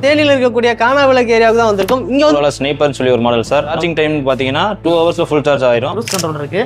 தேனியில் இருக்கக்கூடிய கானாவிளக்கு ஏரியாவுக்கு தான் வந்திருக்கும். இங்க வந்து ஸ்னைப்பர்னு சொல்லி ஒரு மாடல் சார். சார்ஜிங் டைம் பாத்தீங்கன்னா 2 ஹவர்ஸ்ல ஃபுல் சார்ஜ் ஆயிரும். க்ரூஸ் கண்ட்ரோல் இருக்கு.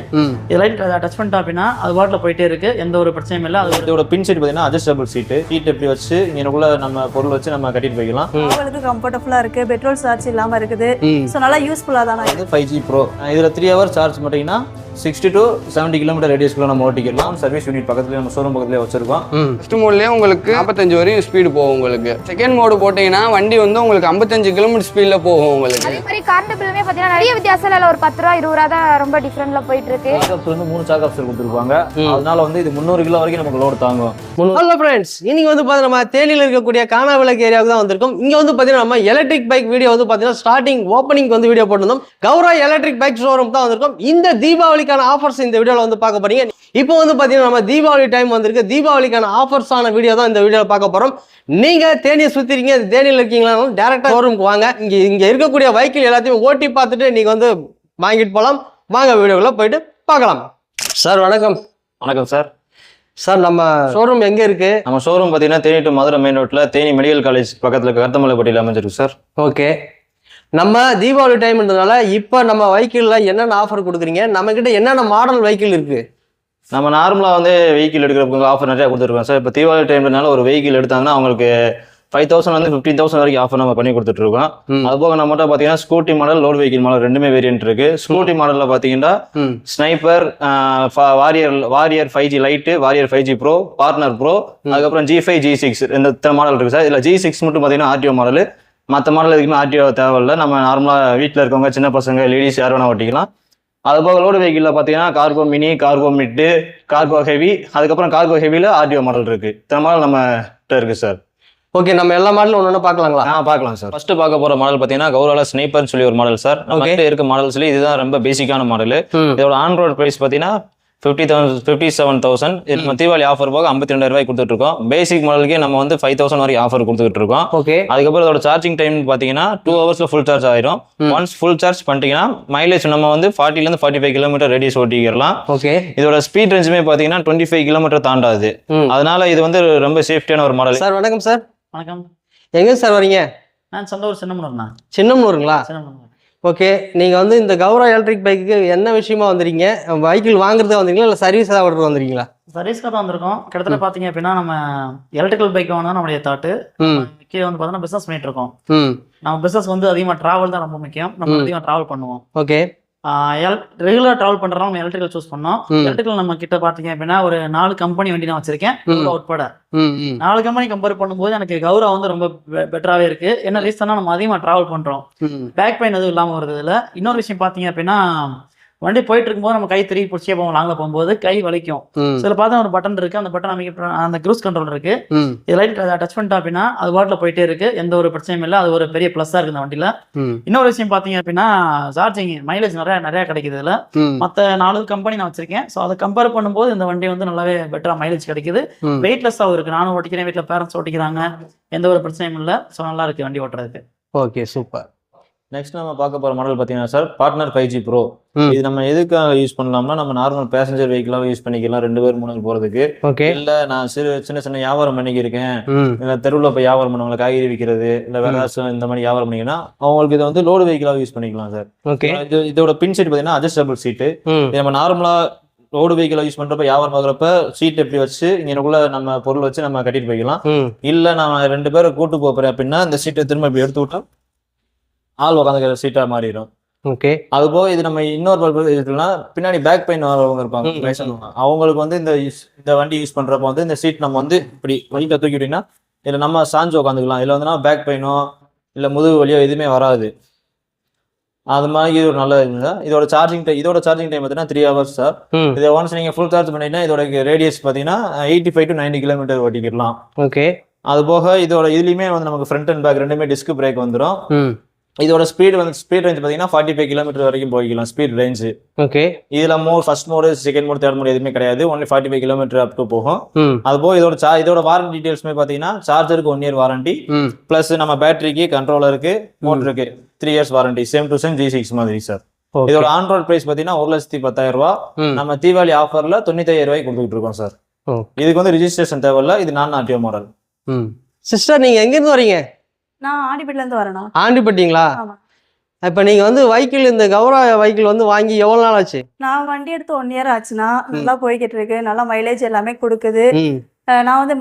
இது லைட் டச் பண்ணிட்டா அப்படின்னா அது வாட்ல போயிட்டே இருக்கு, எந்த ஒரு பிரச்சனையும் இல்லை. அது இதோட பின் சீட் பாத்தீங்கன்னா அட்ஜஸ்டபிள் சீட் எப்படி வச்சு இங்கக்குள்ள நம்ம பொருள் வச்சு நம்ம கட்டிட்டு போய்க்கலாம். அவங்களுக்கு கம்ஃபர்டபுளா இருக்கு, பெட்ரோல் சார்ஜ் இல்லாம இருக்குது. சோ நல்லா யூஸ்ஃபுல்லா தான. இது 5G Pro. இதுல 3 ஹவர் சார்ஜ் பண்ணிட்டீங்கன்னா 60 to 70 கிலோமீட்டர் ரேடியஸ்க்குள்ள நம்ம ஓட்டிக்கலாம். சர்வீஸ் யூனிட் பக்கத்துல நம்ம ஷோரூம் பக்கத்துல வச்சிருக்கோம். ஃபர்ஸ்ட் மோட்லயே உங்களுக்கு 45 வரையும் ஸ்பீடு போகும் உங்களுக்கு. செகண்ட் மோடு போட்டீங்கன்னா வண்டி வந்து உங்களுக்கு 55 கிலோமீட்டர் ஸ்பீட்ல போகும் உங்களுக்கு. அதே மாதிரி கரண்ட் பில்லுமே பாத்தீங்கன்னா நிறைய வித்தியாசம் இல்ல, ஒரு 10 ரூபா 20 ரூபா தான் ரொம்ப டிஃபரன்ட்ல போயிட்டு இருக்கு. சாக்கப்ஸ் வந்து 3 சாக்கப்ஸ் கொடுத்துருப்பாங்க. அதனால வந்து இது 300 கிலோ வரைக்கும் நமக்கு லோட் தாங்கும். ஹலோ ஃப்ரெண்ட்ஸ், இன்னைக்கு வந்து பாத்தீங்கன்னா நம்ம தேனியில் இருக்கக்கூடிய கானாவிளக்கு ஏரியாவுக்கு தான் வந்திருக்கும். இங்க வந்து பாத்தீங்கன்னா நம்ம எலக்ட்ரிக் பைக் வீடியோ வந்து பாத்தீங்கன்னா ஸ்டார்டிங் ஓப்பனிங் வந்து வீடியோ போட்டிருந்தோம். கௌரா எலக்ட்ரிக் பைக் ஷோரூம் தான் வந்திருக்கும். இந்த தீபாவளிக்கான ஆஃபர்ஸ் இந்த வீடியோல வந்து பார்க்க போறீங்க. இப்போ வந்து பாத்தீங்கன்னா நம்ம தீபாவளி டைம் வந்திருக்கு. தீபாவளிக்கான ஆஃபர்ஸ் ஆன வீடியோ தான் இந்த வீடியோல பார்க்க போறோம். நீங்க தேனியை சுத்திரீங்க, தேனியில் இருக்கீங்களா, டைரக்டா ஷோரூமுக்கு வாங்க. இங்க இருக்கக்கூடிய வெஹிக்கிள் எல்லாத்தையும் ஓட்டி பார்த்துட்டு நீங்க வந்து வாங்கிட்டு போகலாம். வாங்க வீடியோக்குள்ள போயிட்டு பார்க்கலாம். சார் வணக்கம். வணக்கம் சார். சார் நம்ம ஷோரூம் எங்க இருக்கு? நம்ம ஷோரூம் பாத்தீங்கன்னா தேனி டு மதுரை மெயின் ரோட்ல தேனி மெடிக்கல் காலேஜ் பக்கத்துல கருத்தமலைப்பட்டியில் அமைஞ்சிருக்கு சார். ஓகே, நம்ம தீபாவளி டைம்ன்றதுனால இப்போ நம்ம வெஹிக்கிள்ல என்னென்ன ஆஃபர் கொடுக்குறீங்க, நம்ம கிட்ட என்னென்ன மாடல் வெஹிக்கிள் இருக்கு? நம்ம நார்மலா வந்து வெஹிக்கிள் எடுக்கிறவங்க ஆஃபர் நிறைய கொடுத்துருக்கோம் சார். இப்போ தீபாவளி டைம்னால ஒரு வெஹிக்கிள் எடுத்தாங்கன்னா அவங்களுக்கு 5,000 வந்து 15,000 வரைக்கும் ஆஃபர் நம்ம பண்ணி கொடுத்துட்டு இருக்கோம். அது போக நம்மகிட்ட பாத்தீங்கன்னா scooty model, load vehicle model ரெண்டுமே வேரியன்ட் இருக்கு. ஸ்கூட்டி மாடல்ல பாத்தீங்கன்னா sniper, warrior 5G light, warrior 5G Pro, partner Pro, அதுக்கப்புறம் G5 G6 இந்த மாடல் இருக்கு சார். இதுல G6 மட்டும் பாத்தீங்கன்னா ஆர்டிஓ மாடல். மற்ற மாடல் எதுக்குமே ஆர்டிஓ தேவையில்லை. நம்ம நார்மலா வீட்டில் இருக்கவங்க, சின்ன பசங்க, லேடிஸ் யார் வேணா ஓட்டிக்கலாம். அது போக லோடு வெஹிக்கிள்ல பாத்தீங்கன்னா cargo mini, cargo Mittu, cargo heavy, அதுக்கப்புறம் கார்கோ ஹெவில ஆர்டிஓ மாடல் இருக்கு. இத்தனை மாடல் நம்ம கிட்ட இருக்கு சார். ஓகே, நம்ம எல்லா மாடலும் ஒன்று பார்க்கலாங்களா? பார்க்கலாம் சார். ஃபர்ஸ்ட் பார்க்க போற மாடல் பாத்தீங்கன்னா கௌரால ஸ்னைப்பர்னு சொல்லி ஒரு மாடல் சார். நம்ம கிட்ட இருக்க மாடல்ஸ்ல இதுதான் ரொம்ப பேசிக்கான மாடல். இதோட ஆன் ரோட் பிரைஸ் பாத்தீங்கன்னா 57,000. இது தீபாவளி ஆஃபர் போக 52,000 ரூபாய் கொடுத்துட்டு இருக்கோம். பேசிக் மாடலுக்கே நம்ம வந்து 5,000 வரைக்கும் ஆஃபர் கொடுத்துட்டு இருக்கோம். ஓகே, அதுக்கப்புறம் இதோட சார்ஜிங் டைம் பாத்தீங்கன்னா 2 ஹவர்ஸ்ல ஃபுல் சார்ஜ் ஆயிரும். ஒன்ஸ் ஃபுல் சார்ஜ் பண்ணிட்டீங்கன்னா மைலேஜ் நம்ம வந்து 40 ல 45 கிலோமீட்டர் ரேடியஸ் ஓட்டிக்கலாம். ஓகே, இதோட ஸ்பீட் ரேஞ்சுமே பாத்தீங்கன்னா 25 கிலோமீட்டர் தாண்டாது. அதனால இது வந்து ரொம்ப சேஃப்டியான ஒரு மாடல். சார் வணக்கம் சார். வணக்கம். எங்க சார் வரீங்க? நான் சொந்த ஊர் சின்னமனூர்ண்ணா. சின்னமனூருங்களா? ஓகே, நீங்கள் வந்து இந்த கௌரா எலக்ட்ரிக் பைக்கு என்ன விஷயமா வந்துறீங்க? வெஹிக்கிள் வாங்குறதா வந்துறீங்களா இல்லை சர்வீஸ் ஏதாவது வந்துறீங்களா? சர்வீஸ்க்காக தான் வந்திருக்கோம். கிட்டத்தட்ட பார்த்தீங்க அப்படின்னா நம்ம எலக்ட்ரிக்கல் பைக் வாங்கினா நம்மளுடைய தாட்டு கீழே வந்து பார்த்தோன்னா பிஸ்னஸ் பண்ணிட்டு இருக்கோம். நம்ம பிஸ்னஸ் வந்து அதிகமாக ட்ராவல் தான் ரொம்ப முக்கியம். நம்ம அதிகமாக ட்ராவல் பண்ணுவோம். ஓகே, ரெகுலர் ட்ராவல் பண்றோம். நம்ம எலக்ட்ரிக்கல் சூஸ் பண்ணோம். எலக்ட்ரிக்கல் நம்ம கிட்ட பாத்தீங்க அப்படின்னா ஒரு 4 கம்பெனி வண்டி நான் வச்சிருக்கேன் உட்பட. 4 கம்பெனி கம்பேர் பண்ணும்போது எனக்கு கௌரா வந்து ரொம்ப பெட்டராகவே இருக்கு. என்ன ரீசன்னா நம்ம அதிகமாக ட்ராவல் பண்றோம். பேக் பெயின் எதுவும் இல்லாமல் வருது. இதுல இன்னொரு விஷயம் பாத்தீங்க அப்படின்னா வண்டி போயிட்டு இருக்கும்போது நம்ம கை திருப்பி பிடிச்சே போவோம். லாங்கில் போகும்போது கை வலிக்கும். சில பார்த்தா ஒரு பட்டன் இருக்கு, அந்த பட்டன் அமைக்க அந்த க்ரூஸ் கண்ட்ரோல் இருக்கு. இது லைட் டச் பண்ணிட்டா அப்படின்னா அது வாட்ல போயிட்டே இருக்கு, எந்த ஒரு பிரச்சனையும் இல்லை. அது ஒரு பெரிய பிளஸ்ஸா இருக்கு இந்த வண்டியில. இன்னொரு விஷயம் பாத்தீங்க அப்படின்னா சார்ஜிங் மைலேஜ் நிறைய கிடைக்குது. இதுல மற்ற 4 கம்பெனி நான் வச்சிருக்கேன். ஸோ அதை கம்பேர் பண்ணும்போது இந்த வண்டி வந்து நல்லாவே பெட்டரா மைலேஜ் கிடைக்குது. வெயிட்லெஸ்ஸாகவும் இருக்கு. நானும் ஓட்டிக்கிறேன், வீட்டில் பேரண்ட்ஸ் ஓட்டிக்கிறாங்க, எந்த ஒரு பிரச்சனையும் இல்லை. ஸோ நல்லா இருக்கு வண்டி ஓட்டுறதுக்கு. Okay, super. நெக்ஸ்ட் நம்ம பார்க்க போற மாடல் பாத்தீங்கன்னா சார் பார்ட்னர் 5G Pro. இது நம்ம எதுக்காக யூஸ் பண்ணலாம்னா நம்ம நார்மல் பேசஞ்சர் வெஹிக்கிளாக யூஸ் பண்ணிக்கலாம், 2 பேர் 3 பேர் போறதுக்கு. இல்ல நான் சின்ன வியாபாரம் பண்ணிக்கிருக்கேன், இல்ல தெருவில் போய் வியாபாரம் பண்ணுவாங்க, காய்கறி விற்கிறது, இல்ல வேற இந்த மாதிரி வியாபாரம் பண்ணிங்கன்னா அவங்களுக்கு இதை வந்து லோடு வெஹிக்கிளாக யூஸ் பண்ணிக்கலாம் சார். ஓகே, இதோட பின் சீட் பாத்தீங்கன்னா அட்ஜஸ்டபிள் சீட்டு. நம்ம நார்மலா ரோடு வெஹிக்கிள் யூஸ் பண்றப்ப வியாபாரம் பார்க்குறப்ப சீட் எப்படி வச்சு இங்கக்குள்ள நம்ம பொருள் வச்சு நம்ம கட்டிட்டு போய்க்கலாம். இல்ல நான் 2 பேரை கூட்டு போறேன் அப்படின்னா இந்த சீட்டை திரும்ப இப்படி எடுத்து விட்டா ஆள் உட்காந்துக்கிற சீட்டா மாறிடும். ஓகே, அது போக இது நம்ம இன்னொரு இதுனா பின்னாடி பேக் பெயின் வரவங்க இருப்பாங்க, அவங்களுக்கு வந்து இந்த வண்டி யூஸ் பண்றப்ப வந்து இந்த சீட் நம்ம வந்து இப்படி வண்டியில தூக்கிட்டீங்கன்னா இதுல நம்ம சாஞ்சு உட்காந்துக்கலாம். இதுல வந்து பேக் பெயினோ இல்ல முதுகு வலியோ எதுவுமே வராது. அது மாதிரி இது ஒரு நல்ல இதுங்க. இதோட சார்ஜிங் டைம் பார்த்தீங்கன்னா 3 ஹவர்ஸ் சார். இதை ஒன்ஸ் நீங்க ஃபுல் சார்ஜ் பண்ணிட்டீங்கன்னா இதோட ரேடியஸ் பார்த்தீங்கன்னா 85 to 90 கிலோமீட்டர் ஓட்டிக்கலாம். ஓகே, அது போக இதோட இதுலயுமே வந்து நமக்கு ஃப்ரண்ட் அண்ட் பேக் ரெண்டுமே டிஸ்க் பிரேக் வந்துடும். இதோட ஸ்பீட் ரேஞ்ச் பார்த்தீங்கன்னா 45 கிலோமீட்டர் வரைக்கும் போய்க்கலாம் ஸ்பீட் ரேஞ்ச். ஓகே, இதுல first mode, second mode, third mode எதுவுமே கிடையாது. ஒன்லி 45 கிலோமீட்டர் அப் டு போகும். அது போக இதோட வாரண்டி டீடைல்ஸ்மே பாத்தீங்கன்னா சார்ஜருக்கு 1 இயர் வாரண்டி, பிளஸ் நம்ம பேட்டரிக்கு, கண்ட்ரோலருக்கு, மோட்டருக்கு 3 years warranty. Same to same G6 மாதிரி சார். இதோட ஆன் ரோட் பிரைஸ் பாத்தீங்கன்னா 1,10,000 ரூபாய். நம்ம தீபாவளி ஆஃபர்ல 95,000 ரூபாய்க்கு கொடுத்துட்டு இருக்கோம் சார். இதுக்கு வந்து ரிஜிஸ்ட்ரேஷன் தேவையில்ல. இது நான் ஆர்டிஓ மாடல். சிஸ்டர், நீங்க எங்க இருந்து வரீங்க? நான் ஆண்டிப்பட்டிலேருந்து வரேண்ணா. ஆண்டிப்பட்டிங்களா? ஆமா. இப்போ நீங்கள் வந்து வெஹிக்கிள் இந்த கௌரா வெஹிக்கிள் வந்து வாங்கி எவ்வளோ நாள் ஆச்சு? நான் வண்டி எடுத்து 1 இயர் ஆச்சுண்ணா. நல்லா போய்கிட்டு இருக்கு, நல்லா மைலேஜ் எல்லாமே கொடுக்குது. ம் நான் வந்து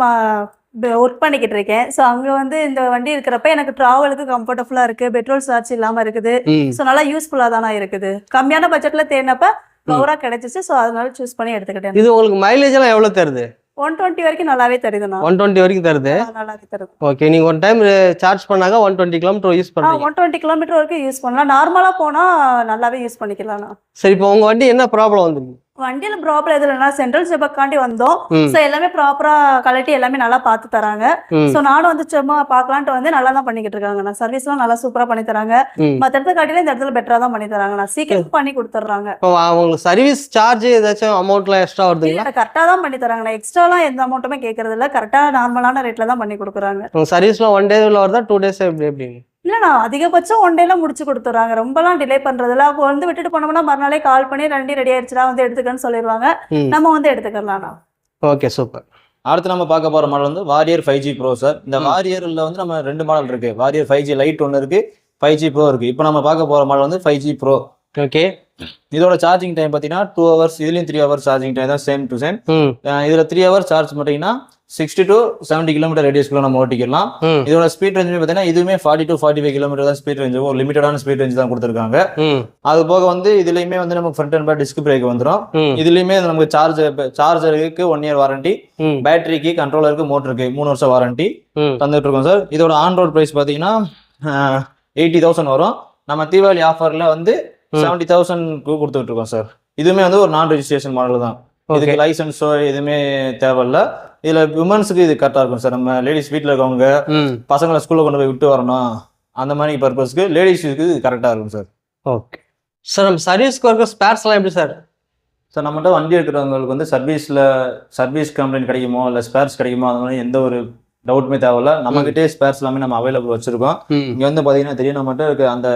ஒர்க் பண்ணிக்கிட்டு இருக்கேன். ஸோ அங்கே வந்து இந்த வண்டி இருக்கிறப்ப எனக்கு ட்ராவலுக்கு கம்ஃபர்டபுளாக இருக்குது, பெட்ரோல் சார்ஜ் இல்லாமல் இருக்குது. ம் ஸோ நல்லா யூஸ்ஃபுல்லாக தானே இருக்குது. கம்மியான பட்ஜெட்டில் தேடினப்ப கௌரா கிடைச்சிச்சு. ஸோ அதனால சூஸ் பண்ணி எடுத்துக்கிட்டேன். இது உங்களுக்கு மைலேஜ் எல்லாம் எவ்வளோ தருது? 120 வரைக்கும் நல்லாவே தருதுண்ணா. 120 வரைக்கும் தருது. நல்லாவே தருது. ஓகே, நீங்கள் ஒன் டைம் சார்ஜ் பண்ணாங்க 120 கிலோமீட்டர் யூஸ் பண்ணுறீங்க. 120 கிலோமீட்டர் வரைக்கும் யூஸ் பண்ணலாம். நார்மலாக போனால் நல்லாவே யூஸ் பண்ணிக்கலாம்ண்ணா. சரி, இப்போ உங்கள் வண்டி என்ன ப்ராப்ளம் வந்துருக்கு? வண்டியில் ப்ராப்ளம் எது இல்லைன்னா சென்ட்ரல் ஜெபக்காண்டி வந்தோம். ம். ஸோ எல்லாமே ப்ராப்பராக கலட்டி எல்லாமே நல்லா பார்த்து தராங்க. ம். ஸோ நானும் வந்து சும்மா பார்க்கலான்ட்டு வந்து நல்லா தான் பண்ணிக்கிட்டு இருக்காங்கண்ணா. சர்வீஸ்லாம் நல்லா சூப்பராக பண்ணி தராங்க. ம். மற்ற இடத்த காட்டில இந்த இடத்துல பெட்டராக தான் பண்ணி தராங்கண்ணா. சீக்கிரம் பண்ணி கொடுத்துட்றாங்க. இப்போ உங்களுக்கு சர்வீஸ் சார்ஜ் ஏதாச்சும் அமௌண்ட்லாம் எக்ஸ்ட்ரா வருதுங்களா? கரெக்டாக தான் பண்ணி தராங்கண்ணா. எக்ஸ்ட்ராலாம் எந்த அமௌண்ட்டுமே கேட்கறது இல்லை. கரெக்டாக நார்மலான ரேட்டில் தான் பண்ணி கொடுக்குறாங்க. உங்கள் சர்வீஸ்லாம் 1 டேவில் வருதா 2 டேஸ் எப்படிங்க? இல்லைண்ணா, அதிகபட்சம் 1 டேல முடிச்சு கொடுத்துறாங்க. ரொம்பலாம் டிலே பண்றதில்ல. அப்போ வந்து விட்டுட்டு போனோம்னா மறுநாளே கால் பண்ணி வண்டி ரெடி ஆயிடுச்சுனா வந்து எடுத்துக்கன்னு சொல்லிடுவாங்க. ம். நம்ம வந்து எடுத்துக்கலாம்ண்ணா. Okay, super. அடுத்து நம்ம பார்க்க போகிற மாடல் வந்து வாரியர் 5G ப்ரோ சார். இந்த வாரியரில் வந்து நம்ம 2 மாடல் இருக்கு. வாரியர் 5G லைட் ஒன்று இருக்கு, 5G ப்ரோ இருக்கு. இப்போ நம்ம பார்க்க போகிற மாடல் வந்து 5G ப்ரோ. ஓகே. இதோட சார்ஜிங் டைம் பார்த்தீங்கன்னா 2 ஹவர்ஸ், இதுலேயும் 3 ஹவர்ஸ் சார்ஜிங் டைம் தான், சேம் டு சேம். ம் இதில் 3 ஹவர்ஸ் சார்ஜ் பண்ணிட்டீங்கன்னா 60 to 70 கிலோமீட்டர் ரேடியஸ்க்குள்ள நம்ம ஓட்டிக்கலாம். ம் இதோட ஸ்பீட் ரேஞ்சுமே பார்த்தீங்கன்னா இதுவுமே 40 to 45 கிலோமீட்டர் தான் ஸ்பீட் ரேஞ்ச். ஒரு லிமிட்டடான ஸ்பீட் ரேஞ்ச் தான் கொடுத்துருக்காங்க. ம் அது போக வந்து இதுலயுமே வந்து நமக்கு front and back disc brake வந்துடும். ம் இதுலயுமே நமக்கு சார்ஜருக்கு 1 இயர் வாரண்டி, ம் பேட்டரிக்கு, கண்ட்ரோலருக்கு, மோட்டருக்கு 3 வருஷம் வாரண்டி ம் தந்துட்டு இருக்கோம் சார். இதோட ஆன் ரோட் பிரைஸ் பார்த்தீங்கன்னா 80,000 வரும். நம்ம தீபாவளி ஆஃபர்ல வந்து 70,000 கொடுத்துட்டு இருக்கோம் சார். இதுவுமே வந்து ஒரு நான் ரெஜிஸ்ட்ரேஷன் மாடல் தான். இதுக்கு லைசன்ஸோ எதுவுமே தேவையில்ல. இதுல விமன்ஸுக்கு இது கரெக்டா இருக்கும் சார். நம்ம லேடிஸ் வீட்டில் இருக்கவங்க ம் பசங்களை ஸ்கூல்ல கொண்டு போய் விட்டு வரணும், அந்த மாதிரி பர்பஸ்க்கு லேடிஸுக்கு இது கரெக்டா இருக்கும் சார். Okay sir. நம்ம சர்வீஸ்க்கு ஒர்க்க ஸ்பேர்ஸ்லாம் எப்படி சார்? சார் நம்மகிட்ட வண்டி எடுக்கிறவங்களுக்கு வந்து சர்வீஸ் கம்ப்ளைண்ட் கிடைக்குமோ இல்லை ஸ்பேர்ஸ் கிடைக்குமோ அந்த மாதிரி எந்த ஒரு டவுட்டுமே தேவையில்ல. நம்மகிட்டே ஸ்பேர்ஸ் எல்லாமே நம்ம அவைலபிள் வச்சிருக்கோம். ம் இங்க வந்து பாத்தீங்கன்னா தெரியும், நம்மகிட்ட இருக்க அந்த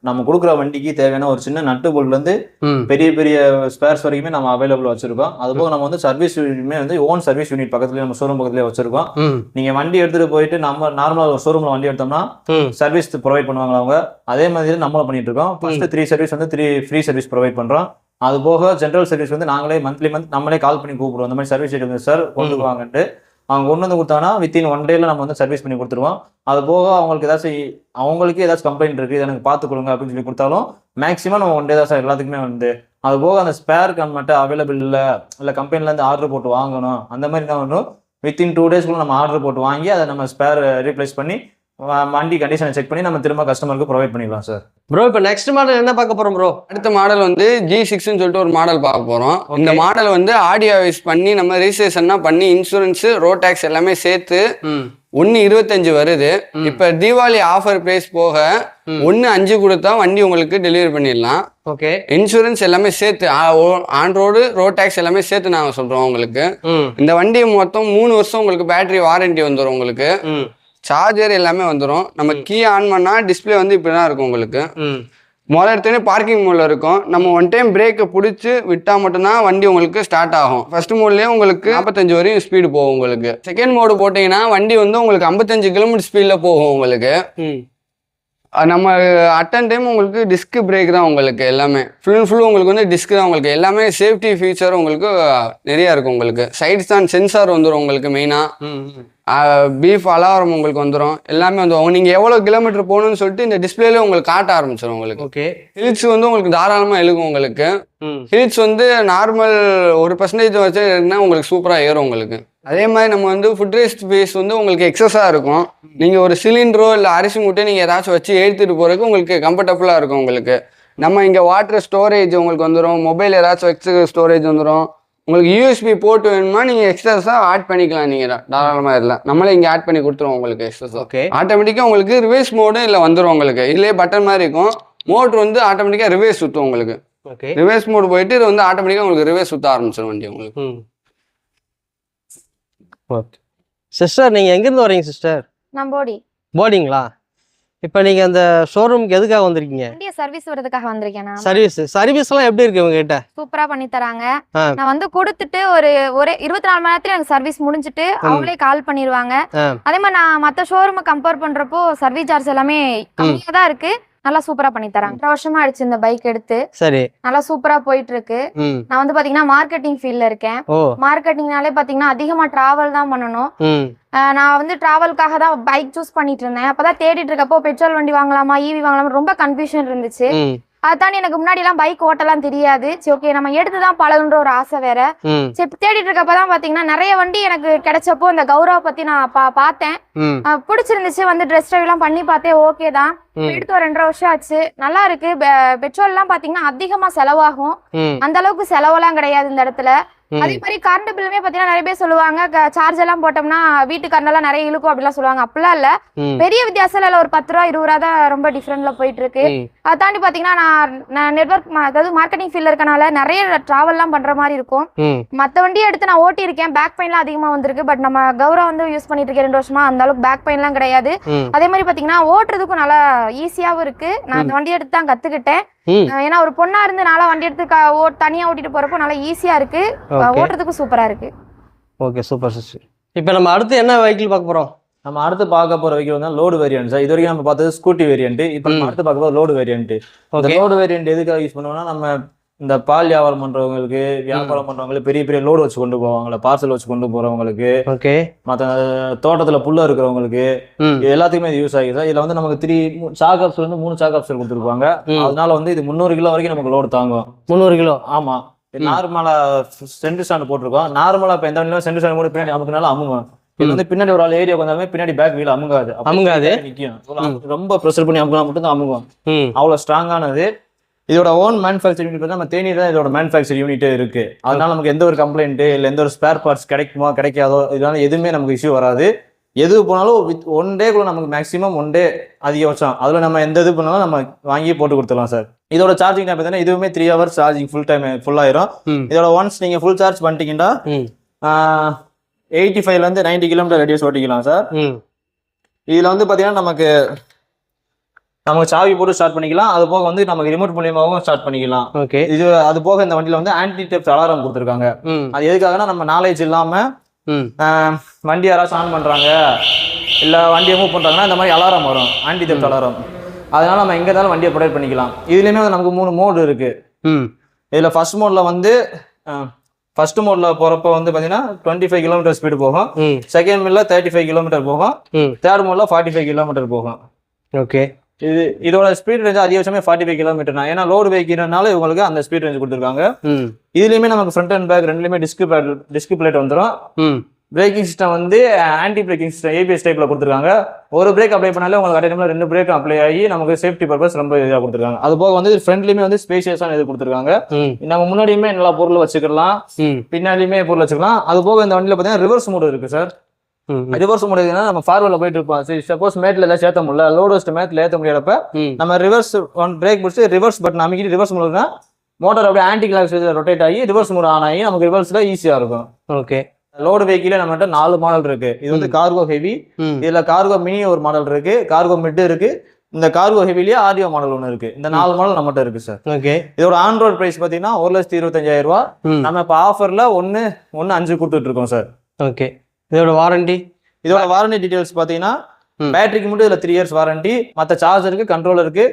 நம்ம கொடுக்குற வண்டிக்கு தேவையான ஒரு சின்ன நட்டு போல்ட்லேருந்து ம் பெரிய பெரிய ஸ்பேர்ஸ் வரைக்குமே நம்ம அவைலபிள் வச்சிருக்கோம். அதுபோக நம்ம வந்து சர்வீஸ் யூனிட்மே வந்து ஓன் சர்வீஸ் யூனிட் பக்கத்துலேயே நம்ம ஷோரூம் பக்கத்துலேயே வச்சிருக்கோம். ம் நீங்க வண்டி எடுத்துட்டு போயிட்டு நம்ம நார்மலாக ஒரு ஷோரூம்ல வண்டி எடுத்தோம்னா ம் சர்வீஸ் ப்ரொவைட் பண்ணுவாங்க அவங்க. அதே மாதிரி நம்மளும் பண்ணிட்டு இருக்கோம். ஃபர்ஸ்ட் 3 சர்வீஸ் வந்து 3 ஃப்ரீ சர்வீஸ் ப்ரொவைட் பண்றோம். அது போக ஜென்ரல் சர்வீஸ் வந்து நாங்களே மந்த்லி நம்மளே கால் பண்ணி கூப்பிடுவோம். அந்த மாதிரி சர்வீஸ் எடுங்க சார், கொண்டு வாங்கன்ட்டு. அவங்க கொண்டு வந்து கொடுத்தாங்கன்னா வித்தின் 1 டேல நம்ம வந்து சர்வீஸ் பண்ணி கொடுத்துருவோம். அது போக அவங்களுக்கு ஏதாச்சும் கம்ப்ளைண்ட் இருக்கு, எனக்கு பார்த்து கொடுங்க அப்படின்னு சொல்லி கொடுத்தாலும் மேக்ஸிமம் நம்ம 1 டே தான் சார் எல்லாத்துக்குமே வந்து. அது போக அந்த ஸ்பேர் நம்மகிட்ட அவைலபிள் இல்லை கம்பெனிலேருந்து ஆர்டர் போட்டு வாங்கணும், அந்த மாதிரி தான் ஒன்றும் வித்தின் 2 டேஸ்க்குள்ள நம்ம ஆர்டர் போட்டு வாங்கி அதை நம்ம ஸ்பேர் ரீப்ளேஸ் பண்ணி வண்டி கண்டிஷனை செக் பண்ணி நம்ம திரும்ப கஸ்டமருக்கு ப்ரொவைட் பண்ணிடலாம் சார். ப்ரோ, இப்போ நெக்ஸ்ட் மாடல் என்ன பார்க்க போறோம் ப்ரோ? அடுத்த மாடல் வந்து G6ன்னு சொல்லிட்டு ஒரு மாடல் பார்க்க போறோம். இந்த மாடல் வந்து ஆடியோவைஸ் பண்ணி நம்ம ரெஜிஸ்ட்ரேஷன்னா பண்ணி இன்சூரன்ஸ், ரோட் டேக்ஸ் எல்லாமே சேர்த்து 1.25 வருது. இப்ப தீபாவளி ஆஃபர் பிரைஸ் போக 1.5 கொடுத்தா வண்டி உங்களுக்கு டெலிவரி பண்ணிடலாம். ஓகே. இன்சூரன்ஸ் எல்லாமே சேர்த்து ஆன் ரோடு, ரோட் டேக்ஸ் எல்லாமே சேர்த்து நாங்க சொல்றோம் உங்களுக்கு. ம் இந்த வண்டி மொத்தம் 3 வருஷம் உங்களுக்கு பேட்டரி வாரண்டி வந்துடும் உங்களுக்கு. ம் சார்ஜர் எல்லாமே வந்துடும். நம்ம கீ ஆன் பண்ணா டிஸ்பிளே வந்து இப்படிதான் இருக்கும் உங்களுக்கு. ம் முதல்ல எடுத்தோடனே பார்க்கிங் மோட்ல இருக்கும். நம்ம 1 டைம் பிரேக்கை பிடிச்சி விட்டா மட்டும்தான் வண்டி உங்களுக்கு ஸ்டார்ட் ஆகும். ஃபர்ஸ்ட் மோட்லயே உங்களுக்கு 45 வரையும் ஸ்பீடு போகும் உங்களுக்கு. செகண்ட் மோடு போட்டீங்கன்னா வண்டி வந்து உங்களுக்கு 55 கிலோமீட்டர் ஸ்பீட்ல போகும் உங்களுக்கு. ம் நம்ம அட்டன் டைம் உங்களுக்கு டிஸ்க் பிரேக் தான் உங்களுக்கு. எல்லாமே ஃபுல் உங்களுக்கு வந்து டிஸ்க் தான் உங்களுக்கு. எல்லாமே சேஃப்டி ஃபீச்சர் உங்களுக்கு நிறையா இருக்கும் உங்களுக்கு. சைடு ஸ்டாண்ட் சென்சார் வந்துடும் உங்களுக்கு மெயினாக. ம் பீஃப் அலாரம் உங்களுக்கு வந்துடும். எல்லாமே வந்துடும். நீங்கள் எவ்வளோ கிலோமீட்டர் போகணும்னு சொல்லிட்டு இந்த டிஸ்பிளேல உங்களுக்கு காட்ட ஆரம்பிச்சிடும் உங்களுக்கு. ஓகே. ஹில்ஸ் வந்து உங்களுக்கு தாராளமாக எழுகும் உங்களுக்கு. ம் ஹில்ஸ் வந்து நார்மல் 1% வச்சு இருந்தால் உங்களுக்கு சூப்பராக ஏறும் உங்களுக்கு. அதே மாதிரி நம்ம வந்து ஃபுட் வேஸ்ட் ஸ்பேஸ் வந்து உங்களுக்கு எக்ஸஸாக இருக்கும். நீங்கள் ஒரு சிலிண்டரோ இல்லை அரிசி மூட்டை நீங்கள் ஏதாச்சும் வச்சு எடுத்துகிட்டு போகிறதுக்கு உங்களுக்கு கம்ஃபர்டபுளாக இருக்கும் உங்களுக்கு. நம்ம இங்கே வாட்டர் ஸ்டோரேஜ் உங்களுக்கு வந்துடும். மொபைல் ஏதாச்சும் வச்சு ஸ்டோரேஜ் வந்துடும். உங்களுக்கு யூஎஸ்பி போட்டு வேணுமா நீங்கள் எக்ஸ்ட்ராஸாக ஆட் பண்ணிக்கலாம். நீங்கள் தாராளமாக இல்லை, நம்மளே இங்கே ஆட் பண்ணி கொடுத்துருவோம் உங்களுக்கு எக்ஸ்ட்ரா. ஓகே. ஆட்டோமேட்டிக்காக உங்களுக்கு ரிவர்ஸ் மோடு இல்லை வந்துடும் உங்களுக்கு. இதுலேயே பட்டன் மாதிரி இருக்கும். மோட்ரு வந்து ஆட்டோமேட்டிக்காக ரிவர்ஸ் சுற்றும் உங்களுக்கு. ஓகே. ரிவர்ஸ் மோடு போயிட்டு இது வந்து ஆட்டோமேட்டிக்காக உங்களுக்கு ரிவர்ஸ் சுற்ற ஆரம்பிச்சிடும் வண்டி உங்களுக்கு. ம் ஓகே. சிஸ்டர், நீங்கள் எங்கேருந்து வரீங்க சிஸ்டர்? நம்போடி. போர்டிங்களா? இப்போ நீங்க அந்த ஷோரூமுக்கு எதுக்காக வந்திருக்கீங்க? வண்டியை சர்வீஸ் விடுறதுக்காக வந்திருக்கேன் நான். சர்வீஸ்லாம் எப்படி இருக்கு உங்க கிட்ட? சூப்பரா பண்ணி தராங்க. ஆ. நான் வந்து கொடுத்துட்டு ஒரு 24 மணி நேரத்துல எனக்கு சர்வீஸ் முடிஞ்சிட்டு அவங்களே கால் பண்ணிடுவாங்க. அதே மாதிரி நான் மற்ற ஷோரூமை கம்பேர் பண்றப்போ சர்வீஸ் சார்ஜ் எல்லாமே கம்மியா தான் இருக்கு. நல்லா சூப்பரா பண்ணி தராங்க. 2 வருஷமா ஆயிடுச்சு இந்த பைக் எடுத்து. சரி. நல்லா சூப்பரா போயிட்டு இருக்கு. நான் வந்து பாத்தீங்கன்னா மார்க்கெட்டிங் ஃபீல்ட்ல இருக்கேன். மார்க்கெட்டிங்னாலே பாத்தீங்கன்னா அதிகமா டிராவல் தான் பண்ணணும். நான் வந்து டிராவலுக்காக தான் பைக் சூஸ் பண்ணிட்டு இருந்தேன். அப்பதான் தேடிட்டு இருக்கப்போ பெட்ரோல் வண்டி வாங்கலாமா ஈவி வாங்கலாமா ரொம்ப கன்ஃபியூஷன் இருந்துச்சு. அதான் எனக்கு முன்னாடி எல்லாம் பைக் ஓட்டலாம் தெரியாது. சரி ஓகே நம்ம எடுத்துதான் பழகுன்ற ஒரு ஆசை வேற. சரி தேடிட்டு இருக்கப்பதான் பாத்தீங்கன்னா நிறைய வண்டி எனக்கு கிடைச்சப்போ இந்த கௌரவ பத்தி நான் பார்த்தேன். பிடிச்சிருந்துச்சு. வந்து ட்ரெஸ் டிரைவ் எல்லாம் பண்ணி பார்த்தேன். ஓகே தான். எடுத்து ஒரு 2.5 வருஷம் ஆச்சு. நல்லா இருக்கு. பெட்ரோல் எல்லாம் பாத்தீங்கன்னா அதிகமா செலவாகும். அந்த அளவுக்கு செலவெல்லாம் கிடையாது இந்த இடத்துல. அதே மாதிரி கரண்ட் பில்லுமே பாத்தீங்கன்னா நிறைய பேர் சொல்லுவாங்க சார்ஜ் எல்லாம் போட்டோம்னா வீட்டு கரண்ட் எல்லாம் நிறைய இழுக்கும் அப்படிலாம் சொல்லுவாங்க. அப்படிலாம் இல்ல. பெரிய வித்தியாசம் இல்ல. ஒரு 10 ரூபா 20 ரூபா தான் ரொம்ப டிஃபரெண்ட்ல போயிட்டு இருக்கு. அதை தாண்டி பாத்தீங்கன்னா நான் நெட்வொர்க் அதாவது மார்க்கெட்டிங் ஃபீல்ட்ல இருக்கனால நிறைய டிராவல் எல்லாம் பண்ற மாதிரி இருக்கும். மத்த வண்டியை எடுத்து நான் ஓட்டி இருக்கேன். பேக் பெயின் எல்லாம் அதிகமா வந்திருக்கு. பட் நம்ம கௌரவ வந்து யூஸ் பண்ணிட்டு இருக்கேன் 2 வருஷமா. அந்த அளவுக்கு பேக் பெயின் எல்லாம் கிடையாது. அதே மாதிரி பாத்தீங்கன்னா ஓட்டுறதுக்கும் நல்லா ஈஸியாவும் இருக்கு. நான் அந்த வண்டி எடுத்து தான் கத்துக்கிட்டேன். ஏன்னா ஒரு பொண்ணா இருந்து நாளா வண்டி எடுத்து தனியா ஓட்டிட்டு போறப்போ நல்லா ஈஸியா இருக்கு. ஓட்டுறதுக்கும் சூப்பரா இருக்கு. Okay super sister. இப்போ நம்ம அடுத்து என்ன வெஹிக்கிள் பார்க்க போறோம்? நம்ம அடுத்து பார்க்க போற வெஹிக்கிள் வந்து லோடு வேரியன்ட் சார். இது வரைக்கும் நம்ம பார்த்தது ஸ்கூட்டி வேரியன்ட். இப்போ நம்ம அடுத்து பார்க்க போற லோடு வேரியன்ட். இந்த லோடு வேரியன்ட் எதுக்காக யூஸ் பண்ணுவோம்னா நம்ம இந்த பால் வியாபாரம் பண்றவங்களுக்கு, வியாபாரம் பண்றவங்களுக்கு, பெரிய பெரிய லோடு வச்சு கொண்டு போவாங்களே, பார்சல் வச்சு கொண்டு போறவங்களுக்கு, மற்ற தோட்டத்துல புல்ல இருக்கிறவங்களுக்கு எல்லாத்துக்குமே இது யூஸ் ஆகுது சார். இதுல வந்து நமக்கு 3 சாக் ஆப்ஸ்ல இருந்து 3 சாக் ஆப்ஸ்ல கொடுத்துருப்பாங்க. அதனால வந்து இது 300 கிலோ வரைக்கும் நமக்கு லோடு தாங்கும். 300 கிலோ? ஆமா. நார்மலா சென்டர் ஸ்டாண்ட் போட்டிருக்கோம். நார்மலா இப்ப எந்த வண்டியிலும் சென்டர் ஸ்டாண்ட் கூட பின்னாடி அமுக்குனால அமுங்கும். இது வந்து பின்னாடி ஒரு ஆள் ஏரியா வந்தாலுமே பின்னாடி பேக் வீல் அமுங்காது நிக்கும். ரொம்ப ப்ரெஷர் பண்ணி அமுக்கினா மட்டும் தான் அமுங்கும். அவ்வளவு ஸ்ட்ராங்கானது. இதோட ஓன் மேனுஃபேக்சர் யூனிட் நம்ம தேனி தான் இதோட மேனுஃபேக்சர் யூனிட்டே இருக்கு. அதனால நமக்கு எந்த ஒரு கம்ப்ளைண்ட் இல்லை எந்த ஒரு ஸ்பேர் பார்ட்ஸ் கிடைக்குமா கிடைக்காதோ இதனால எதுவுமே நமக்கு இஷ்யூ வராது. எது போனாலும் வித் 1 டே கூட நமக்கு மேக்ஸிமம் 1 டே அதிகபட்சம். அதில் நம்ம எந்த இது பண்ணாலும் நம்ம வாங்கி போட்டு கொடுத்துடலாம் சார். இதோட சார்ஜிங் டைம் பார்த்தீங்கன்னா இதுவுமே 3 hours charging full time full ஆயிரும். இதோட ஒன்ஸ் நீங்கள் ஃபுல் சார்ஜ் பண்ணிட்டீங்கன்னா 85லேருந்து 90 கிலோமீட்டர் ரேடியஸ் ஓட்டிக்கலாம் சார். இதில் வந்து பார்த்தீங்கன்னா நமக்கு சாவி போட்டு ஸ்டார்ட் பண்ணிக்கலாம். அது போக வந்து நமக்கு ரிமோட் மூலியமாகவும் ஸ்டார்ட் பண்ணிக்கலாம். ஓகே. இது அது போக இந்த வண்டியில் வந்து ஆன்டி டெப்ட் அலாரம் கொடுத்துருக்காங்க. அது எதுக்காகனா நம்ம நாலேஜ் இல்லாமல் வண்டி யாராச்சும் ஆன் பண்ணுறாங்க இல்லை வண்டியை மூவ் பண்ணுறாங்கன்னா இந்த மாதிரி அலாரம் வரும், ஆன்டி டெப்ட் அலாரம். அதனால நம்ம எங்கே இருந்தாலும் வண்டியை ப்ரொடெக்ட் பண்ணிக்கலாம். இதுலேயுமே வந்து நமக்கு 3 மோடு இருக்கு. இதில் ஃபர்ஸ்ட் மோட்ல போகிறப்ப வந்து பார்த்தீங்கன்னா 25 கிலோமீட்டர் ஸ்பீடு போகும். செகண்ட் மோட்ல 35 கிலோமீட்டர் போகும். தேர்ட் மோட்ல 45 கிலோமீட்டர் போகும். ஓகே. இதோட ஸ்பீட் ரேஞ்ச் அதிகபட்சமே 45 கிலோமீட்டர். ஏன்னா லோடு வெஹிக்கிள்னால இவங்களுக்கு அந்த ஸ்பீட் ரேஞ்ச் கொடுத்துருக்காங்க. இதுலயுமே நமக்கு ஃப்ரண்ட் அண்ட் பேக் ரெண்டுலயுமே டிஸ்க் பிளேட் வந்துடும். பிரேக்கிங் சிஸ்டம் வந்து ஆன்டி பிரேக்கிங் சிஸ்டம் ABS டைப்ல கொடுத்துருக்காங்க. ஒரு பிரேக் அப்ளை பண்ணாலே உங்களுக்கு அதே டைம்ல 2 பிரேக் அப்ளை ஆகி நமக்கு சேஃப்டி பர்பஸ் ரொம்ப இதாக கொடுத்துருக்காங்க. அது போக வந்து ஃப்ரண்ட்லயுமே வந்து ஸ்பேஷியஸான இது கொடுத்துருக்காங்க. நம்ம முன்னாடியுமே நல்லா பொருள் வச்சுக்கலாம், பின்னாடியுமே பொருள் வச்சுக்கலாம். அது போக இந்த வண்டியில பார்த்தீங்கன்னா ரிவர்ஸ் மோடு இருக்கு சார். ரிவர்ஸ் முடியுதுன்னா நம்ம ஃபார்வர்ட்ல போயிட்டு இருப்போம். சரி சப்போஸ் மேட்ல ஏதாவது சேர்த்த முடியல, லோடு வச்சு மேட்ல ஏற்ற முடியாதப்ப நம்ம ரிவர்ஸ் பிரேக் முடிச்சு ரிவர்ஸ் பட்டன் அமைக்கிட்டு ரிவர்ஸ் மோடுனா மோட்டார் அப்படியே ஆன்டி கிளாக் ரொட்டேட் ஆகி ரிவர்ஸ் மோட் ஆன் ஆகி நமக்கு ரிவர்ஸ்ல ஈஸியா இருக்கும். ஓகே. லோடு வெஹிக்கிள் நம்மகிட்ட 4 மாடல் இருக்கு. இது வந்து கார்கோ ஹெவி, இதுல கார்கோ மினி ஒரு மாடல் இருக்கு, கார்கோ மிட் இருக்கு, இந்த கார்கோ ஹெவிலேயே ஆடியோ மாடல் ஒன்று இருக்கு. இந்த 4 மாடல் நம்மகிட்ட இருக்கு சார். ஓகே. இதோட ஆன் ரோட் பிரைஸ் பாத்தீங்கன்னா 1,25,000 ரூபா. நம்ம இப்ப ஆஃபர்ல 1,5 கொடுத்துட்டு இருக்கோம் சார். ஓகே. இதோட வாரண்டி டீடைல்ஸ் பாத்தீங்கன்னா பேட்டரிக்கு மட்டும் இதுல 3 இயர்ஸ் வாரண்டி, மற்ற சார்ஜருக்கு, கண்ட்ரோலருக்கு,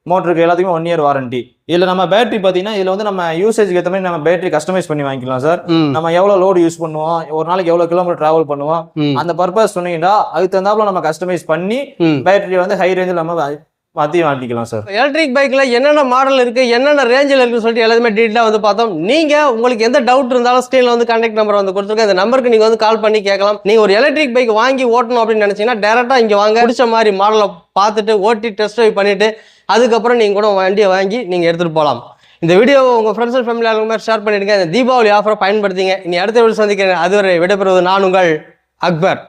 மோட்டருக்கு எல்லாத்துக்குமே 1 இயர் வாரண்டி. இதுல நம்ம பேட்டரி பாத்தீங்கன்னா இதுல வந்து நம்ம யூசேஜ்க்கு ஏற்ற மாதிரி நம்ம பேட்டரி கஸ்டமைஸ் பண்ணி வாங்கிக்கலாம் சார். நம்ம எவ்வளவு லோடு யூஸ் பண்ணுவோம், ஒரு நாளைக்கு எவ்வளவு கிலோமீட்டர் டிராவல் பண்ணுவோம், அந்த பர்பஸ் சொன்னீங்கன்னா அதுக்கு தகுந்தாப்புல நம்ம கஸ்டமைஸ் பண்ணி பேட்டரி வந்து ஹை ரேஞ்சில் நம்ம மாற்றியும் வாங்கிக்கலாம் சார். எலக்ட்ரிக் பைக்ல என்னென்ன மாடல் இருக்கு, என்னென்ன ரேஞ்சில் இருக்குன்னு சொல்லிட்டு எல்லாமே டீட்டெயிலாக வந்து பார்த்தோம். நீங்க உங்களுக்கு எந்த டவுட் இருந்தாலும் ஸ்க்ரீன்ல வந்து கான்டாக்ட் நம்பர் வந்து கொடுத்துருக்கேன். இந்த நம்பருக்கு நீங்க வந்து கால் பண்ணி கேட்கலாம். நீங்க ஒரு எலக்ட்ரிக் பைக் வாங்கி ஓட்டணும் அப்படின்னு நினைச்சீங்கன்னா டேரக்டா இங்க வாங்க, பிடிச்ச மாதிரி மாடலை பார்த்துட்டு ஓட்டி டெஸ்ட் ட்ரைவ் பண்ணிட்டு அதுக்கப்புறம் நீங்க கூட வண்டியை வாங்கி நீங்க எடுத்துட்டு போகலாம். இந்த வீடியோவை உங்க ஃப்ரெண்ட்ஸ் அண்ட் ஃபேமிலி எல்லாருமே ஷேர் பண்ணிடுங்க. இந்த தீபாவளி ஆஃபரை பயன்படுத்திங்க. இனி அடுத்த வீடியோ சந்திக்கிறேன். அதுவரை விடைபெறுவது நான் உங்கள் அக்பர்.